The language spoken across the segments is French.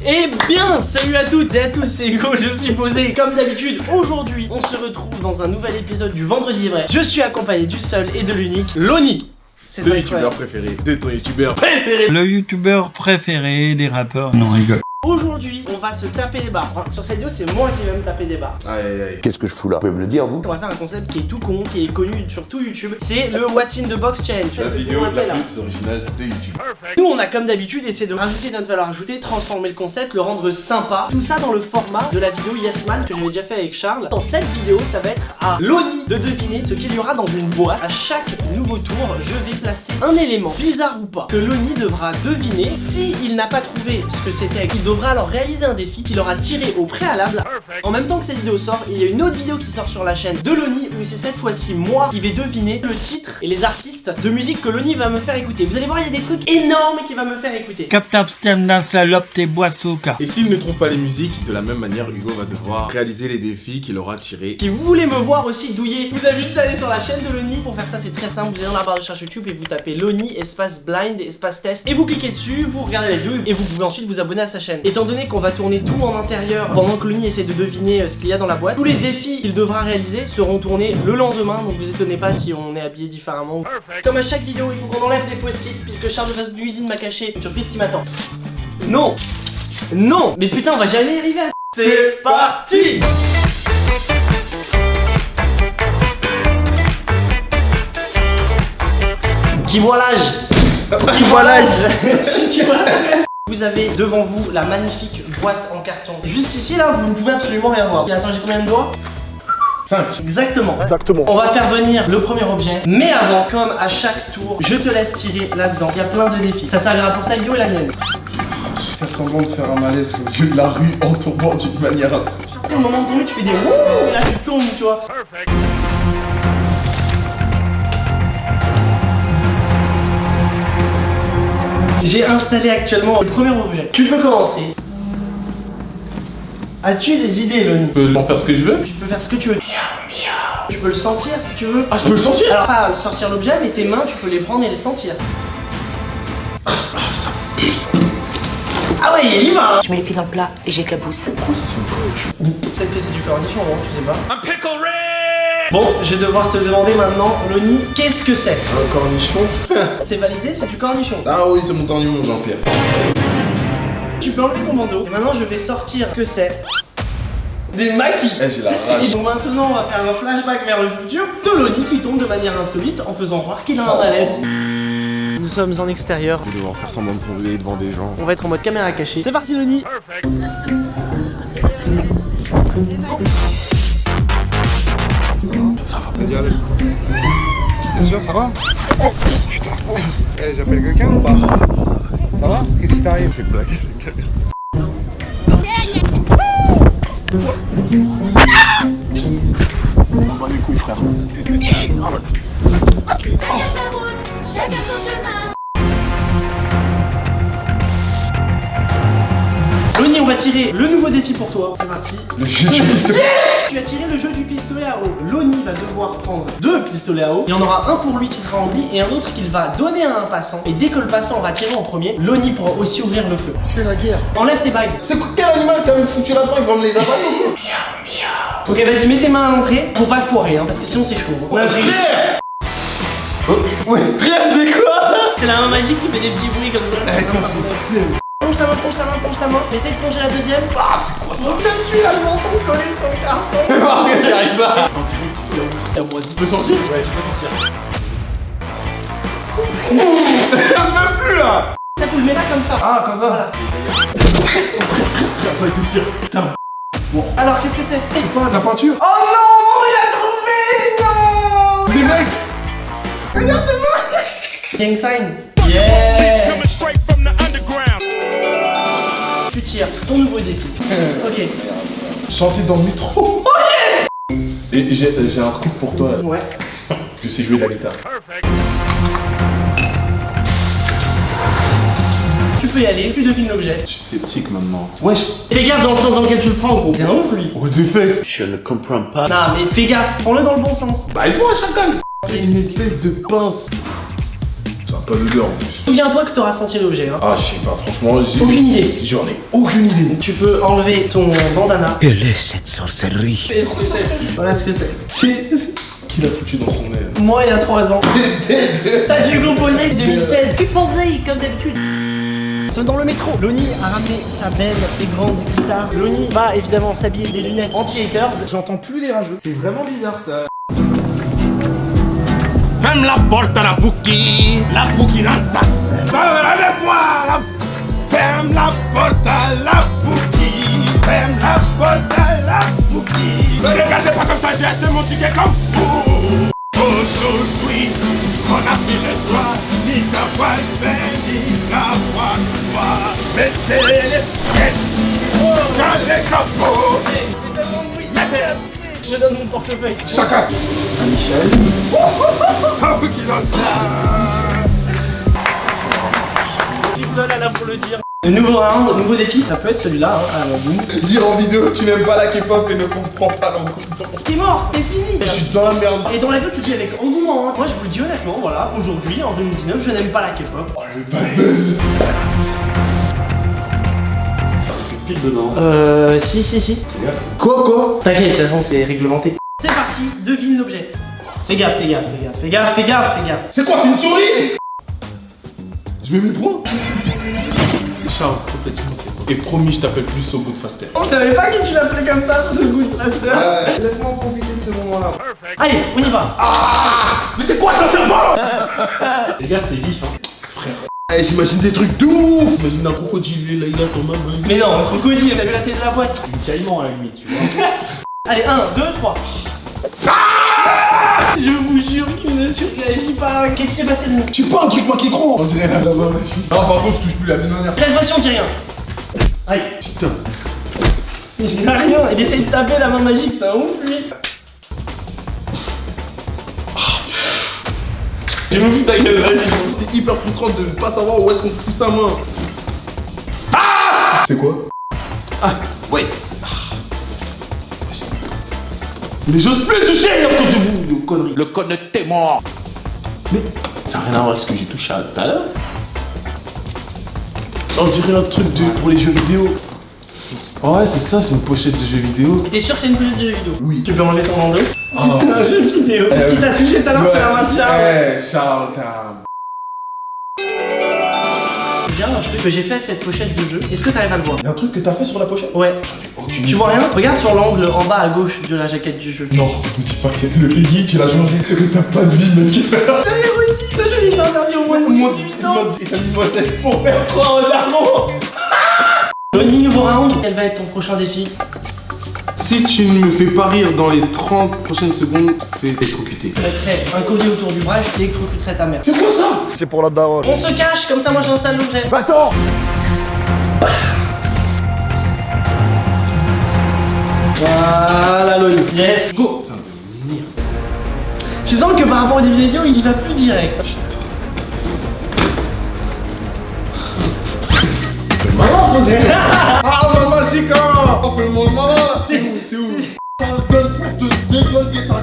Eh bien, salut à toutes et à tous, c'est Hugo, je suis posé comme d'habitude. Aujourd'hui, on se retrouve dans un nouvel épisode du Vendredi Vrai. Je suis accompagné du seul et de l'unique, Loni. C'est le youtubeur préféré, c'est ton youtubeur préféré. Le youtubeur préféré des rappeurs. Non, rigole. Aujourd'hui, on va se taper des barres. Enfin, sur cette vidéo, c'est moi qui vais me taper des barres. Aïe aïe aïe. Qu'est-ce que je fous là? Vous pouvez me le dire, vous? On va faire un concept qui est tout con, qui est connu sur tout YouTube. C'est le What's in the Box Challenge. La vidéo la plus originale de YouTube. Nous, on a comme d'habitude essayé de rajouter notre valeur ajoutée, transformer le concept, le rendre sympa. Tout ça dans le format de la vidéo Yes Man que j'avais déjà fait avec Charles. Dans cette vidéo, ça va être à Loni de deviner ce qu'il y aura dans une boîte. À chaque nouveau tour, je vais placer un élément, bizarre ou pas, que Loni devra deviner. S'il n'a pas trouvé ce que c'était, il devra alors réaliser un défi qu'il aura tiré au préalable. En même temps que cette vidéo sort, il y a une autre vidéo qui sort sur la chaîne de Loni où c'est cette fois-ci moi qui vais deviner le titre et les artistes de musique que Loni va me faire écouter. Vous allez voir, il y a des trucs énormes qu'il va me faire écouter. Captap stemna salope tes boissouka. Et s'il ne trouve pas les musiques, de la même manière, Hugo va devoir réaliser les défis qu'il aura tirés. Si vous voulez me voir aussi douiller, vous avez juste à aller sur la chaîne de Loni. Pour faire ça, c'est très simple. Vous allez dans la barre de recherche YouTube et vous tapez Loni espace blind espace test et vous cliquez dessus, vous regardez la vidéo et vous pouvez ensuite vous abonner à sa chaîne. Étant donné qu'on va tourner tout en intérieur pendant que Loni essaie de deviner ce qu'il y a dans la boîte, tous les défis qu'il devra réaliser seront tournés le lendemain, donc vous étonnez pas si on est habillé différemment. Comme à chaque vidéo, il faut qu'on enlève des post-it puisque Charles de Fast Cuisine m'a caché une surprise qui m'attend. Non, non, mais putain, on va jamais y arriver à... C'est parti. Qui voit l'âge? Qui voit l'âge? Qui voit l'âge? Vous avez devant vous la magnifique boîte en carton. Juste ici là, vous ne pouvez absolument rien voir. Attends, j'ai combien de doigts? 5. Exactement. Exactement. On va faire venir le premier objet. Mais avant, comme à chaque tour, je te laisse tirer là-dedans. Il y a plein de défis. Ça servira pour ta vidéo et la mienne. Faire semblant de faire un malaise au milieu de la rue en tombant d'une manière insolite. Au moment de tomber, tu fais des wouh et là tu tombes, tu vois. J'ai installé actuellement le premier objet. Tu peux commencer. As-tu des idées, Loni? Je peux en faire ce que je veux. Tu peux faire ce que tu veux. Tu peux le sentir si tu veux. Ah, je peux le sentir? Alors pas sortir l'objet, mais tes mains, tu peux les prendre et les sentir. Ah, ça pue ça. Ah ouais, il y va. Je mets les pieds dans le plat et j'éclabousse. Pourquoi ça sent le Peut-être que c'est du cornichon, non? Tu sais pas. Bon, je vais devoir te demander maintenant, Loni, qu'est-ce que c'est? Un cornichon? C'est validé, c'est du cornichon. Ah oui, c'est mon cornichon, Jean-Pierre. Tu peux enlever ton bandeau. Et maintenant, je vais sortir ce que c'est. Des maquis. Eh, j'ai la rage. Et donc maintenant, on va faire un flashback vers le futur de Loni qui tombe de manière insolite en faisant croire qu'il a un malaise. Nous sommes en extérieur. Je vais devoir faire semblant de tomber devant des gens. On va être en mode caméra cachée. C'est parti, Loni. Ça va. Vas-y, allez. T'es sûr, ça va? Putain. Eh, j'appelle quelqu'un ou pas? Ça va? Qu'est-ce qui t'arrive? C'est une blague, c'est une caméra. On bat les couilles, frère. Chacun son chemin. Loni, on va tirer le nouveau défi pour toi. C'est parti. Le jeu du pistolet. Tu as tiré le jeu du pistolet à eau. Loni va devoir prendre 2 pistolets à eau. Il y en aura un pour lui qui sera rempli et un autre qu'il va donner à un passant. Et dès que le passant aura tiré en premier, Loni pourra aussi ouvrir le feu. C'est la guerre. Enlève tes bagues. C'est quoi, quel animal qui a foutu là-dedans? Il va me les avaler ou quoi? Ok, vas-y, mets tes mains à l'entrée. Faut pas se poirer, hein, parce que sinon c'est chaud. Ouais, Ouais, rien, c'est quoi? c'est la main magique qui fait des petits bruits comme ça. Plonge ta main, plonge ta main, plonge ta main. Essaye de plonger la deuxième. Ah, c'est quoi ça? Je suis là, je m'entends coller sur le carton. Parce que j'y arrive pas. Tu peux sortir? Ouais, je peux sortir. Même plus là. Ça vous le mets là comme ça. Ah, comme ça. Voilà. J'en étais sûr. Putain. Alors, qu'est-ce que c'est? C'est quoi, de la peinture? Oh non, il a trouvé. Non. Les mecs. Gang sign. Yeah. Tu tires ton nouveau défi. Ok. Chanter dans le métro. Et j'ai un scoop pour toi. Ouais. Je sais jouer de la guitare. Tu peux y aller, tu devines l'objet. Je suis sceptique maintenant. Wesh. Fais gaffe dans le sens dans lequel tu le prends, gros. C'est un ouf, lui. What the fuck? Je ne comprends pas. Non, mais fais gaffe. Prends-le dans le bon sens. Bah, aide-moi, chacal. J'ai une espèce de pince. pas d'odeur en plus. Souviens-toi que t'auras senti l'objet, hein. Ah, je sais pas, franchement, Aucune idée. j'en ai aucune idée. Tu peux enlever ton bandana. Quelle est cette sorcellerie? Qu'est-ce que c'est? Voilà ce que c'est. C'est Qui l'a foutu dans son aile? moi il y a 3 ans. T'as dû composer 2016. Tu pensais comme d'habitude. Dans le métro, Loni a ramené sa belle et grande guitare. Loni va évidemment s'habiller des lunettes anti-haters. J'entends plus les rageux. C'est vraiment bizarre ça. Ferme la porte à la bouquille lança. Avec moi, ferme la porte à la bouquille. Ferme la porte à la bouquille. Ne regardez pas comme ça, j'ai acheté mon ticket comme vous. Aujourd'hui, on a fait le soir, ni ta voix ni la voix noire. Mettez les pieds dans les chapeaux. Je donne mon portefeuille. Chacun. Michel. Oh, qui lança. Je suis seul là pour le dire. Le nouveau round, le nouveau défi, ça peut être celui-là, hein, à la boum. Dire en vidéo tu n'aimes pas la K-pop et ne comprends pas l'engouement. T'es mort, t'es fini. Je suis dans la merde. Et dans la vidéo, tu dis avec engouement, hein. Moi, je vous le dis honnêtement, voilà, aujourd'hui, en 2019, je n'aime pas la K-pop. Oh le bad buzz. Si. Quoi? T'inquiète, de toute façon, c'est réglementé. C'est parti, devine l'objet. Fais gaffe. C'est quoi, c'est une souris? Je mets mes points. Charles, s'il te plaît, tu m'en sais pas. Et promis, je t'appelle plus au bout de Faster. On savait pas que tu l'appelais comme ça, ce goût de Faster. Laisse-moi profiter de ce moment-là. Allez, on y va. Mais c'est quoi ça, serpent? Fais gaffe, c'est vif, hein. Frère. Eh, j'imagine des trucs de ouf. J'imagine un crocodile, là, il a ton main. Mais non, un crocodile, t'as vu la tête de la boîte. Du caïman à la limite, tu vois. Allez, 1, 2, 3. Je vous jure qu'il ne surréagit pas. Qu'est-ce qui s'est passé de nous? Tu pas un truc maquécron? On dirait la main magique. Non, par contre, je touche plus la mine manière. Cette fois-ci, on dit rien. Allez. Putain. Il dit rien, il essaye de taper la main magique, c'est un ouf lui. Je me fous ta gueule, vas-y. C'est hyper frustrant de ne pas savoir où est-ce qu'on fout sa main. Ah! C'est quoi? Ah, oui. Mais j'ose plus toucher à cause de vous, de conneries. Le connect est mort. Mais ça n'a rien à voir avec ce que j'ai touché à tout à l'heure. On dirait un truc pour les jeux vidéo. Oh ouais, c'est ça, c'est une pochette de jeux vidéo. T'es sûr que c'est une pochette de jeu vidéo? Oui. Tu peux enlever ton bandeau? Oh. C'est un jeu vidéo. Ce qui t'a touché tout à l'heure, c'est la maintien. Ouais, Charles, t'as... Bien, un truc que j'ai fait à cette pochette de jeu. Est-ce que t'arrives à le voir? Y'a un truc que t'as fait sur la pochette? Ouais. Tu vois rien? Regarde sur l'angle en bas à gauche de la jaquette du jeu. Non, ne dis pas que le Peggy, tu l'as changé, que t'as pas de vie, mec. T'as vu aussi? Ce jeu il est interdit au moins de 18 ans. Et t'as mis moi tête pour faire croire au darmon. Loni, nouveau round. Quel va être ton prochain défi? Si tu ne me fais pas rire dans les 30 prochaines secondes, tu fais électrocuter. Je mettrai un collier autour du bras et je t'électrocuterai ta mère. C'est quoi ça? C'est pour la daronne. On se cache, comme ça moi j'installe l'objet. Attends. Voilà Loni. Yes. Go. Tu sens que par rapport au début vidéo, il y va plus direct. Maman, posé. Ah, maman, c'est quand? On fait le monde malin. T'es où? Donne pour te débloquer ta...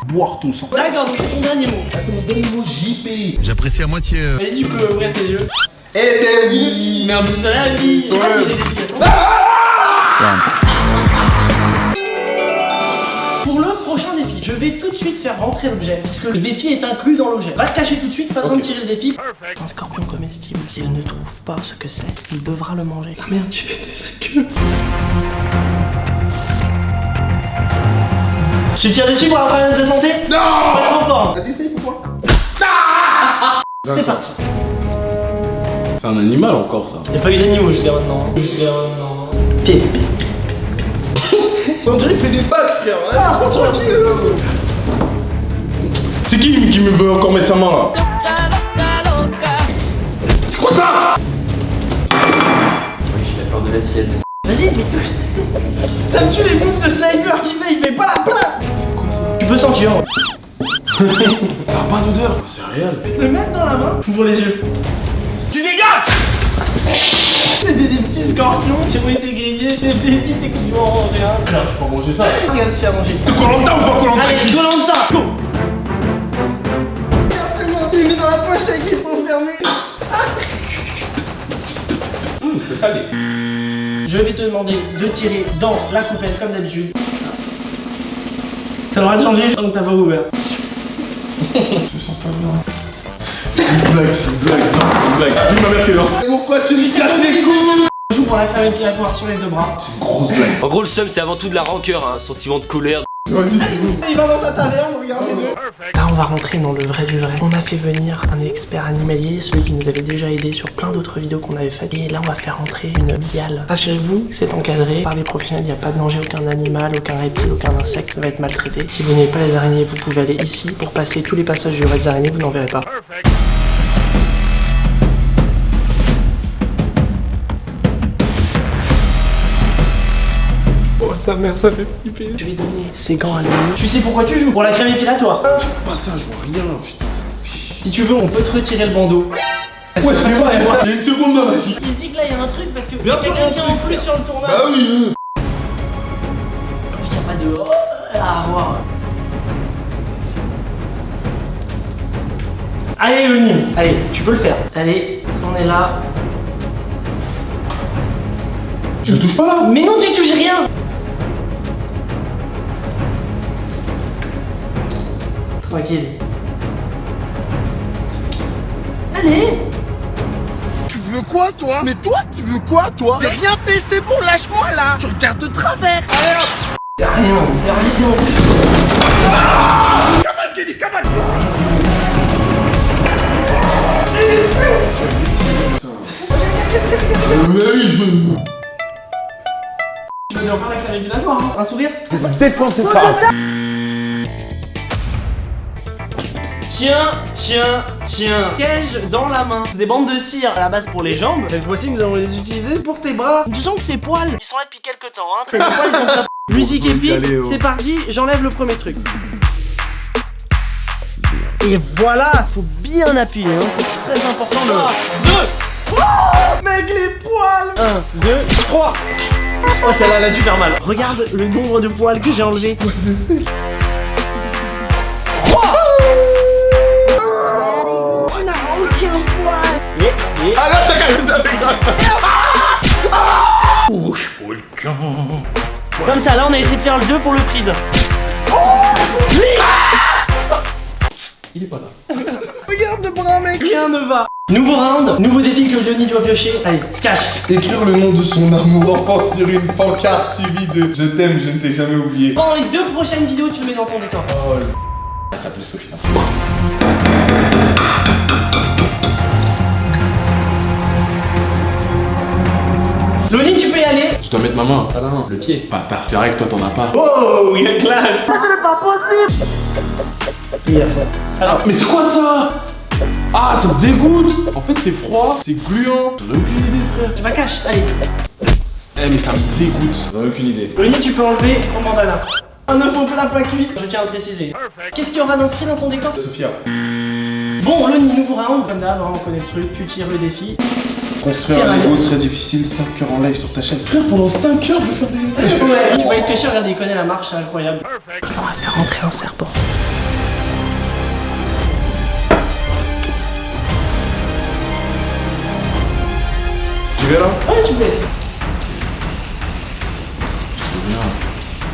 Boire ton sang. D'accord, donc c'est ton dernier mot. Ah, c'est mon dernier mot, JP. J'apprécie à moitié. Vas-y, tu peux ouvrir tes yeux. Eh ben oui. Merde, c'est la vie. Ouais. Pour le prochain défi, je vais tout de suite faire rentrer l'objet, puisque le défi est inclus dans l'objet. Va te cacher tout de suite, pas besoin de tirer le défi. Un scorpion comestible, s'il ne trouve pas ce que c'est, il devra le manger. Ah merde, tu fais sa queue. Tu tires dessus pour avoir un problème de santé? Non. Pas trop fort. Vas-y, essaye pour moi. C'est parti. C'est un animal encore, ça. Y'a pas eu d'animaux jusqu'à maintenant. Pied. On dirait qu'il fait des bacs, frère. Ah, tranquille. C'est qui me veut encore mettre sa main là? C'est quoi ça? Oui, j'ai la peur de l'assiette. Vas-y, mais touche. Ça me tue les moves de sniper qu'il fait, il fait pas la plaque. C'est quoi ça? Tu peux sentir. Ça a pas d'odeur. C'est réel. Le mettre dans la main pour les yeux. Tu dégages! C'était des petits scorpions qui ont été grillés. Les défis, c'est qu'ils vont en manger un. Frère, je peux pas manger ça. Regarde ce qu'il a mangé. C'est Koh-Lanta ou pas Koh-Lanta? Allez, Koh-Lanta, go. Regarde, c'est bon, il est mis dans la poche avec les pots fermés. salé. Je vais te demander de tirer dans la coupelle comme d'habitude. T'as le droit de changer tant que t'as pas ouvert. Je me sens pas bien. C'est une blague, c'est une blague. Non, c'est une blague. Dis ma mère qui est là. Pourquoi tu me casses les couilles? On joue pour la crème épilatoire sur les deux bras. C'est une grosse blague. En gros, le seum, c'est avant tout de la rancœur, un sentiment de colère. Vas-y, fais-nous. Il va dans sa taverne, regardez-le. Là, on va rentrer dans le vrai du vrai. On a fait venir un expert animalier, celui qui nous avait déjà aidé sur plein d'autres vidéos qu'on avait faites. Et là, on va faire rentrer une biale. Rassurez-vous, c'est encadré par des professionnels. Il n'y a pas de danger, aucun animal, aucun reptile, aucun insecte ne va être maltraité. Si vous n'avez pas les araignées, vous pouvez aller ici pour passer tous les passages du vrai des araignées, vous n'en verrez pas. Oh, sa mère, ça fait flipper. Je vais donner ces gants à l'ennemi. Tu sais pourquoi tu joues? Pour la crème épilatoire. Pas ça, je vois rien, putain. Si tu veux, on peut te retirer le bandeau. Ouais, je sais pas, il y a une seconde de magie. Il se dit que là, il y a un truc parce que Bien sûr, quelqu'un qui est en plus sur le tournage. Bah oui. En plus, il n'y a pas de à avoir. Allez, Loni. Allez, tu peux le faire. Allez, on est là. Je ne touche pas là. Mais non, tu touches rien. Tranquille. Allez. Tu veux quoi, toi? Mais toi, tu veux quoi, toi? J'ai rien fait, c'est bon, lâche-moi, là. Tu regardes de travers. Allez, hop. Y'a rien, y'a rien. Cavale, Kenny, cavale. Tu veux dire faire la crème épilatoire, hein? Un sourire? Défoncez ça. Tiens, tiens, tiens. Piège dans la main. C'est des bandes de cire à la base pour les jambes. Cette fois-ci, nous allons les utiliser pour tes bras. Tu sens que ces poils, ils sont là depuis quelques temps, hein. Tes poils, ils ont déjà... Musique épique, c'est parti. J'enlève le premier truc. Et voilà, faut bien appuyer, hein. C'est très important. 2. Oh, mec, les poils. 1, 2, 3. Oh, celle-là, elle a dû faire mal. Regarde le nombre de poils que j'ai enlevé. 3. On n'a aucun poil. Et... Ah là, chacun vous a fait grâce. Comme ça, là, on a essayé de faire le 2 pour le prix de... Il est pas là. Regarde le bras, mec. Rien ne va. Nouveau round, nouveau défi que Loni doit piocher. Allez, cache. Écrire le nom de son amour enfant sur une pancarte suivie de je t'aime, je ne t'ai jamais oublié. Pendant les 2 prochaines vidéos, tu le mets dans ton décor. Oh, elle s'appelle Sophia. Loni, tu peux y aller. Je dois mettre ma main, pas la main, le pied. Bâtard, c'est vrai que toi t'en as pas. Oh, il y a clash. C'est pas possible. Alors, Mais c'est quoi ça? Ah, ça me dégoûte. En fait, c'est froid, c'est gluant. J'en ai aucune idée, frère. tu vas cache. Allez. Eh, mais ça me dégoûte. J'en ai aucune idée. Loni, tu peux enlever ton bandana. Un œuf au plat plaque cuit. Je tiens à le préciser. Qu'est-ce qu'il y aura d'inscrit dans ton décor? Sophia. Bon, Loni, nouveau round. Comme d'hab, on connaît le truc. Tu tires le défi. Construire un Lego serait difficile, 5 heures en live sur ta chaîne. Frère, pendant 5 heures, je vais faire des... Ouais, tu vas être caché, regarde, il connaît la marche, c'est incroyable. On va faire rentrer un serpent. Tu vais là? Ouais, tu peux.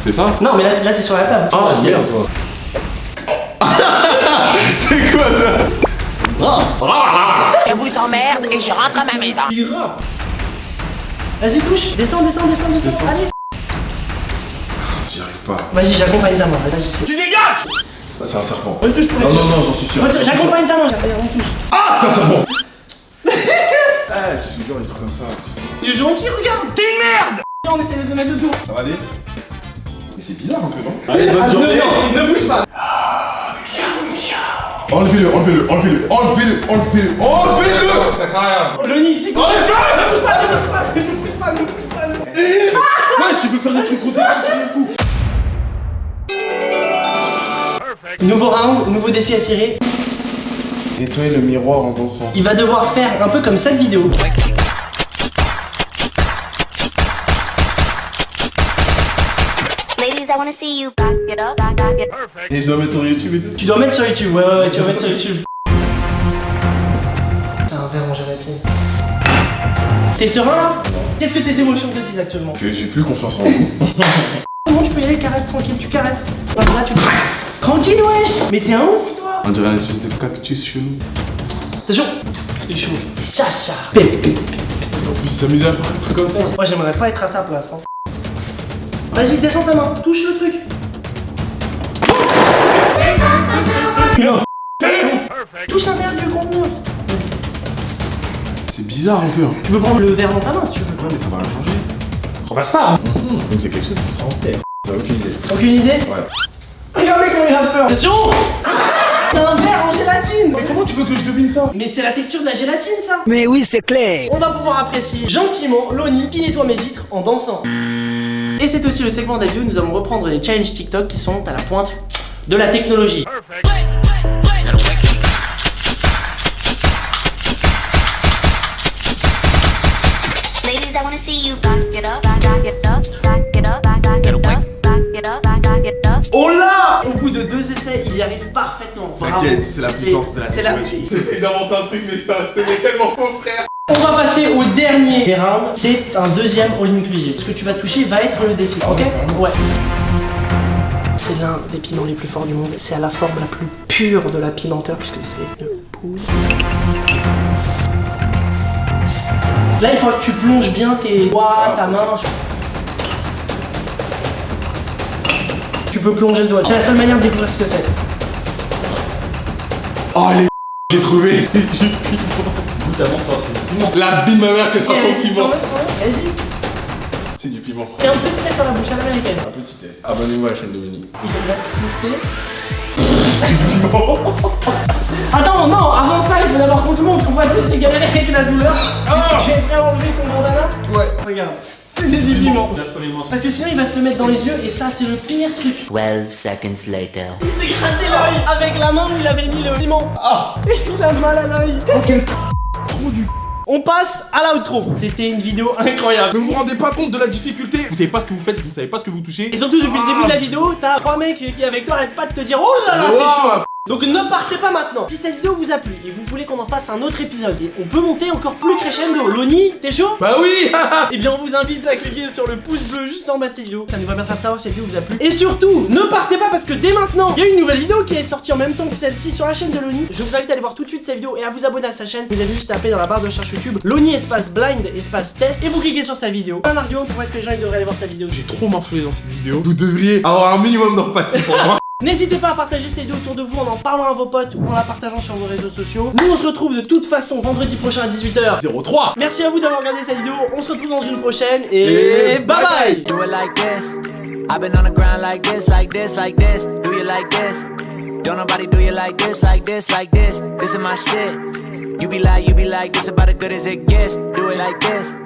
C'est ça? Non, mais là t'es sur la table. Ah, merde, toi. C'est quoi ça? Je vous emmerde et je rentre à ma maison. Il rappe. Vas-y, touche. Descends. Allez. J'y arrive pas. Vas-y, j'accompagne ta main. Vas-y, c'est. Tu dégages! Ah, c'est un serpent. Retouche pour Non, non, non, j'en suis sûr. J'accompagne ta main. On touche. Ah, c'est un serpent! Ah, tu fais genre des trucs comme ça. Tu es gentil, regarde. T'es une merde. On essaie de te mettre de tour. Ça va aller? Mais c'est bizarre un peu, non? Allez, bonne journée. Ne bouge pas. Enlevez-le, enlevez-le, enlevez-le, enlevez-le, enlevez-le, enlevez-le! Loni, j'ai quoi? Ouais, je veux faire des trucs gros sur le coup. Nouveau round, nouveau défi à tirer. Nettoyer le miroir en dansant. Il va devoir faire un peu comme cette vidéo. Ladies, I wanna see you back it up, back it up. Et je dois mettre sur YouTube et tout. Tu dois mettre sur YouTube, ouais, tu dois mettre sur YouTube. C'est un verre en gélatine. T'es serein là? Qu'est-ce que tes émotions te disent actuellement? J'ai plus confiance en vous. Comment tu peux y aller, caresse tranquille, tu caresses. Là tu tranquille wesh. Mais t'es un ouf toi. On dirait une espèce de cactus chelou. Attention. C'est chaud. Chacha. Pépé. En plus, s'amuser à faire un truc comme ça. Moi j'aimerais pas être à sa place hein. Vas-y descends ta main, touche le truc. Touche l'intérieur du conteneur. C'est bizarre un peu. Hein. Tu peux prendre le verre dans ta main si tu veux. Ouais, mais ça va rien changer. On passe pas. Hein. Donc c'est quelque chose qui sera en terre. J'ai aucune idée. Aucune idée? Ouais. Regardez comment il a peur. Attention. C'est un verre en gélatine. Mais comment tu veux que je devine ça? Mais c'est la texture de la gélatine ça. Mais oui, c'est clair. On va pouvoir apprécier gentiment Loni qui nettoie mes vitres en dansant. Et c'est aussi le segment de la vidéo où nous allons reprendre les challenges TikTok qui sont à la pointe de la technologie. Ladies, I wanna see you back it up, back it up, back it up, back it up, back it up, back it up. Oh là! Au bout de 2 essais, il y arrive parfaitement. T'inquiète, c'est la puissance de la technologie. J'essaye d'inventer un truc, mais ça c'est tellement faux, frère. On va passer au dernier des rounds. C'est un deuxième all-inclusive. Ce que tu vas toucher va être le défi, ok? Ouais. C'est l'un des piments les plus forts du monde. C'est à la forme la plus pure de la pimenteur puisque c'est une poule. Là, il faut que tu plonges bien tes doigts, ta main. Tu peux plonger le doigt. C'est la seule manière de découvrir ce que c'est. Oh les j'ai trouvé. Goûte avant ça, c'est piment. La bille de ma mère que ça Et sent vas-y, le piment. sens-le. Vas-y. C'est du piment. Et un petit test sur la bouche à l'américaine. Un petit test. Abonnez-vous à la chaîne de Winnie. Il devrait tester. Attends, non, avant ça, il faut d'abord qu'on te montre qu'on va te laisser galérer avec la douleur. J'ai fait enlever ton bandana. Ouais. Regarde, c'est du piment. Lave-toi les mains. Parce que sinon, il va se le mettre dans les yeux et ça, c'est le pire truc. 12 seconds later. Il s'est gratté l'œil avec la main où il avait mis le piment. Ah. Il a mal à l'œil. On passe à l'outro. C'était une vidéo incroyable. Ne vous rendez pas compte de la difficulté. Vous savez pas ce que vous faites, vous savez pas ce que vous touchez. Et surtout, depuis le début de la vidéo, t'as 3 mecs qui avec toi arrêtent pas de te dire oh là là, c'est chaud. Donc ne partez pas maintenant. Si cette vidéo vous a plu et vous voulez qu'on en fasse un autre épisode et on peut monter encore plus crescendo, Loni, t'es chaud? Bah oui. Et bien on vous invite à cliquer sur le pouce bleu juste en bas de cette vidéo. Ça nous permettra de savoir si cette vidéo vous a plu. Et surtout, ne partez pas parce que dès maintenant, il y a une nouvelle vidéo qui est sortie en même temps que celle-ci sur la chaîne de Loni. Je vous invite à aller voir tout de suite cette vidéo et à vous abonner à sa chaîne. Vous avez juste tapé dans la barre de recherche YouTube Loni espace blind espace test et vous cliquez sur sa vidéo. Un argument pour est-ce que les gens ils devraient aller voir ta vidéo. J'ai trop morflé dans cette vidéo. Vous devriez avoir un minimum d'empathie pour moi. N'hésitez pas à partager cette vidéo autour de vous en parlant à vos potes ou en la partageant sur vos réseaux sociaux. Nous on se retrouve de toute façon vendredi prochain à 18h. 03. Merci à vous d'avoir regardé cette vidéo. On se retrouve dans une prochaine et bye bye. Do it like this. I've been on the ground like this, like this, like this. Do you like this? Don't nobody do you like this, like this, like this. This is my shit. You be like, this about as good as it gets. Do it like this.